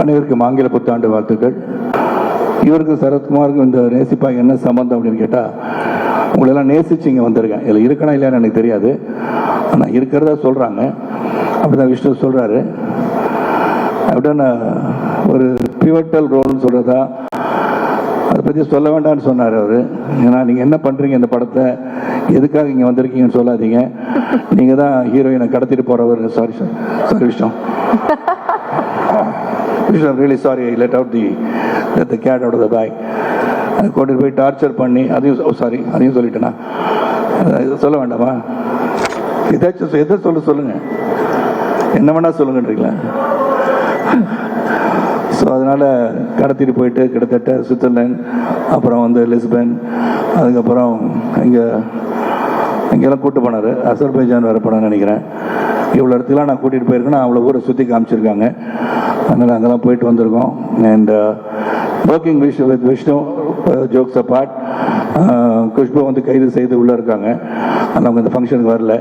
அனைவருக்கும் ஆங்கில புத்தாண்டு வாழ்த்துக்கள். இவருக்கு சரத்குமாருக்கும் இந்த நேசிப்பா என்ன சம்பந்தம் அப்படின்னு கேட்டால், உங்களெல்லாம் நேசிச்சு இங்கே வந்திருக்கேன். இதில் இருக்கணும் இல்லையான்னு எனக்கு தெரியாது, ஆனால் இருக்கிறதா சொல்கிறாங்க. அப்படிதான் விஷ்ணு சொல்கிறாரு. அப்படின்னா ஒரு பிவட்டல் ரோல்னு சொல்கிறதா, அதை பற்றி சொல்ல வேண்டாம்னு சொன்னார் அவர். ஏன்னா நீங்கள் என்ன பண்ணுறீங்க, இந்த படத்தை எதுக்காக இங்கே வந்திருக்கீங்கன்னு சொல்லாதீங்க, நீங்கள் தான் ஹீரோயினை கடத்திட்டு போகிறவர். Sorry Vishnu, I'm really sorry I let the cat out of the bag. அதை கொண்டு போய் டார்ச்சர் பண்ணி அதையும் சொல்லிட்டேனா, சொல்ல வேண்டாமா? ஏதாச்சும் எதை சொல்லுங்கள், என்ன வேணா சொல்லுங்கன்றீங்களா? ஸோ அதனால் கடத்திட்டு போயிட்டு கிட்டத்தட்ட சுவிட்சர்லாந்து, அப்புறம் வந்து லிஸ்பன், அதுக்கப்புறம் இங்கெல்லாம் கூப்பிட்டு போனார். அசர்பைஜான் வர போனான்னு நினைக்கிறேன். இவ்வளோ இடத்துலாம் நான் கூட்டிகிட்டு போயிருக்கேன்னா அவ்வளோ ஊரை சுற்றி காமிச்சிருக்காங்க. அதனால் அங்கெல்லாம் போயிட்டு வந்திருக்கோம். And working with Vishnu, jokes apart, Khushbu வந்து கைது செய்து உள்ளே இருக்காங்க. ஆனால் அவங்க இந்த ஃபங்க்ஷனுக்கு வரல.